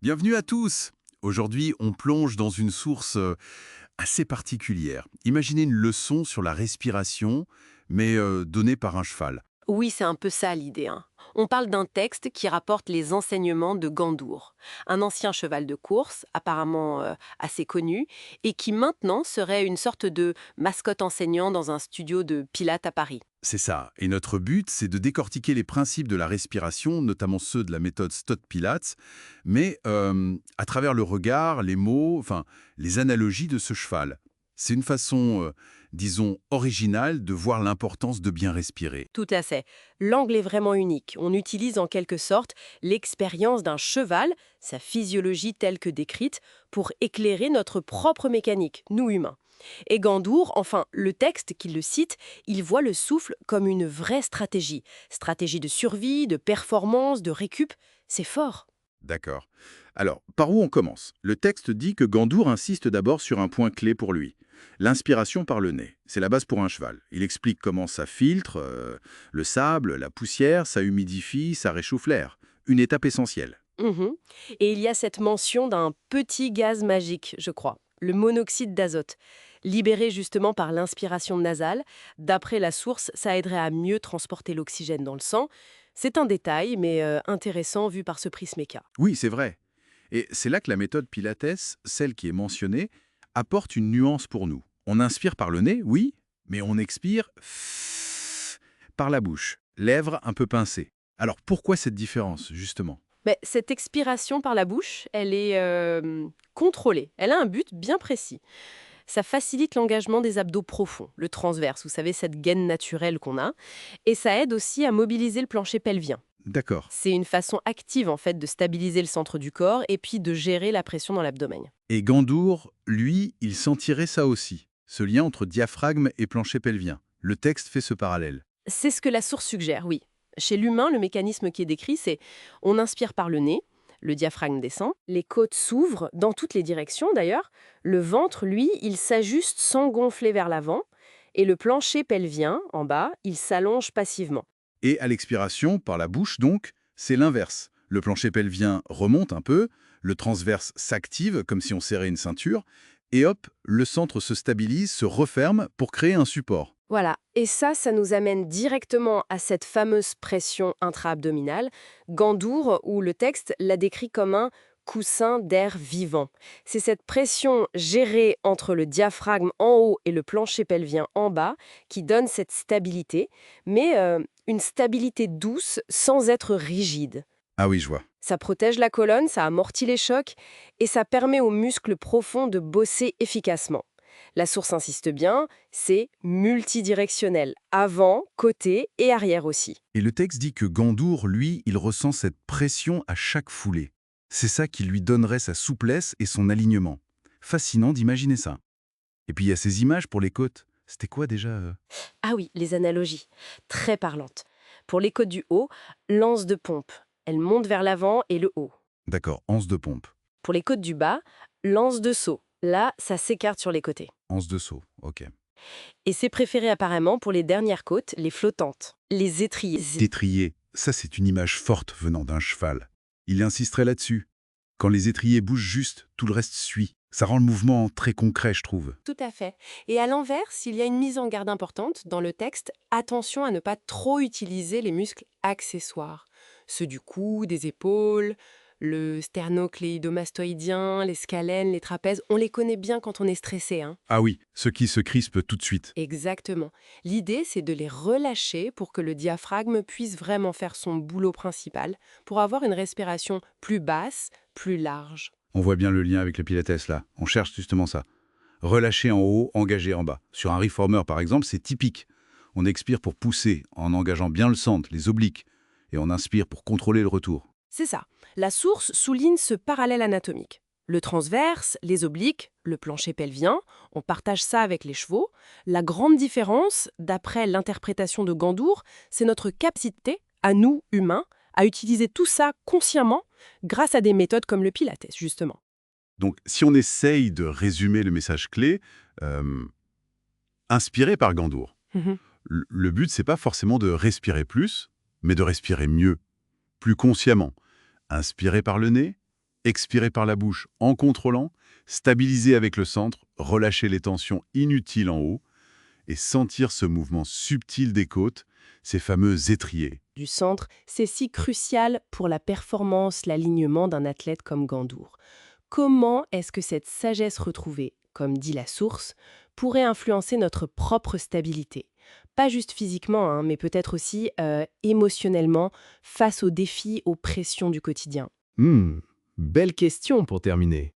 Bienvenue à tous. Aujourd'hui, on plonge dans une source assez particulière. Imaginez une leçon sur la respiration, mais donnée par un cheval. Oui, c'est un peu ça l'idée, hein. On parle d'un texte qui rapporte les enseignements de Gandour, un ancien cheval de course, apparemment assez connu, et qui maintenant serait une sorte de mascotte enseignant dans un studio de Pilates à Paris. C'est ça. Et notre but, c'est de décortiquer les principes de la respiration, notamment ceux de la méthode Stott-Pilates, mais à travers le regard, les mots, enfin, les analogies de ce cheval. C'est une façon, disons, originale de voir l'importance de bien respirer. Tout à fait. L'angle est vraiment unique. On utilise en quelque sorte l'expérience d'un cheval, sa physiologie telle que décrite, pour éclairer notre propre mécanique, nous humains. Et Gandour, enfin le texte qui le cite, il voit le souffle comme une vraie stratégie. Stratégie de survie, de performance, de récup. C'est fort. D'accord. Alors, par où on commence? Le texte dit que Gandour insiste d'abord sur un point clé pour lui. L'inspiration par le nez. C'est la base pour un cheval. Il explique comment ça filtre le sable, la poussière, ça humidifie, ça réchauffe l'air. Une étape essentielle. Mhm. Et il y a cette mention d'un petit gaz magique, je crois, le monoxyde d'azote. Libéré justement par l'inspiration nasale, d'après la source, ça aiderait à mieux transporter l'oxygène dans le sang. C'est un détail, mais intéressant vu par ce prisméca. Oui, c'est vrai. Et c'est là que la méthode Pilates, celle qui est mentionnée, apporte une nuance pour nous. On inspire par le nez, oui, mais on expire par la bouche, lèvres un peu pincées. Alors pourquoi cette différence, justement? Mais cette expiration par la bouche, elle est contrôlée. Elle a un but bien précis. Ça facilite l'engagement des abdos profonds, le transverse, vous savez, cette gaine naturelle qu'on a. Et ça aide aussi à mobiliser le plancher pelvien. D'accord. C'est une façon active en fait de stabiliser le centre du corps et puis de gérer la pression dans l'abdomen. Et Gandour, lui, il sentirait ça aussi, ce lien entre diaphragme et plancher pelvien. Le texte fait ce parallèle. C'est ce que la source suggère, oui. Chez l'humain, le mécanisme qui est décrit, c'est on inspire par le nez, le diaphragme descend, les côtes s'ouvrent dans toutes les directions d'ailleurs, le ventre, lui, il s'ajuste sans gonfler vers l'avant, et le plancher pelvien, en bas, il s'allonge passivement. Et à l'expiration, par la bouche donc, c'est l'inverse. Le plancher pelvien remonte un peu, le transverse s'active comme si on serrait une ceinture, et hop, le centre se stabilise, se referme pour créer un support. Voilà, et ça nous amène directement à cette fameuse pression intra-abdominale, Gandour, où le texte la décrit comme un coussin d'air vivant. C'est cette pression gérée entre le diaphragme en haut et le plancher pelvien en bas qui donne cette stabilité, mais une stabilité douce sans être rigide. Ah oui, je vois. Ça protège la colonne, ça amortit les chocs et ça permet aux muscles profonds de bosser efficacement. La source insiste bien, c'est multidirectionnel, avant, côté et arrière aussi. Et le texte dit que Gandour, lui, il ressent cette pression à chaque foulée. C'est ça qui lui donnerait sa souplesse et son alignement. Fascinant d'imaginer ça. Et puis il y a ces images pour les côtes. C'était quoi déjà Ah oui, les analogies, très parlantes. Pour les côtes du haut, lance de pompe. Elle monte vers l'avant et le haut. D'accord, anse de pompe. Pour les côtes du bas, lance de saut. Là, ça s'écarte sur les côtés. Anse de saut, ok. Et c'est préféré apparemment pour les dernières côtes, les flottantes, les étriers. Étrier, ça c'est une image forte venant d'un cheval. Il insisterait là-dessus. Quand les étriers bougent juste, tout le reste suit. Ça rend le mouvement très concret, je trouve. Tout à fait. Et à l'inverse, il y a une mise en garde importante dans le texte. Attention à ne pas trop utiliser les muscles accessoires. Ceux du cou, des épaules, le sternocléidomastoïdien, les scalènes, les trapèzes, on les connaît bien quand on est stressé, hein. Ah oui, ceux qui se crispent tout de suite. Exactement. L'idée, c'est de les relâcher pour que le diaphragme puisse vraiment faire son boulot principal, pour avoir une respiration plus basse, plus large. On voit bien le lien avec le pilates là. On cherche justement ça. Relâcher en haut, engager en bas. Sur un reformer par exemple, c'est typique. On expire pour pousser en engageant bien le centre, les obliques. Et on inspire pour contrôler le retour. C'est ça. La source souligne ce parallèle anatomique. Le transverse, les obliques, le plancher pelvien, on partage ça avec les chevaux. La grande différence, d'après l'interprétation de Gandour, c'est notre capacité, à nous, humains, à utiliser tout ça consciemment grâce à des méthodes comme le Pilates, justement. Donc si on essaye de résumer le message clé, euh, inspiré par Gandour. Mhm. Le but, c'est pas forcément de respirer plus, mais de respirer mieux, plus consciemment. Inspirer par le nez, Expirer par la bouche en contrôlant, stabiliser avec le centre, relâcher les tensions inutiles en haut et sentir ce mouvement subtil des côtes, ces fameux étriers. Du centre, c'est si crucial pour la performance, l'alignement d'un athlète comme Gandour. Comment est-ce que cette sagesse retrouvée, comme dit la source, pourrait influencer notre propre stabilité? Pas juste physiquement, hein, mais peut-être aussi émotionnellement, face aux défis, aux pressions du quotidien. Belle question pour terminer.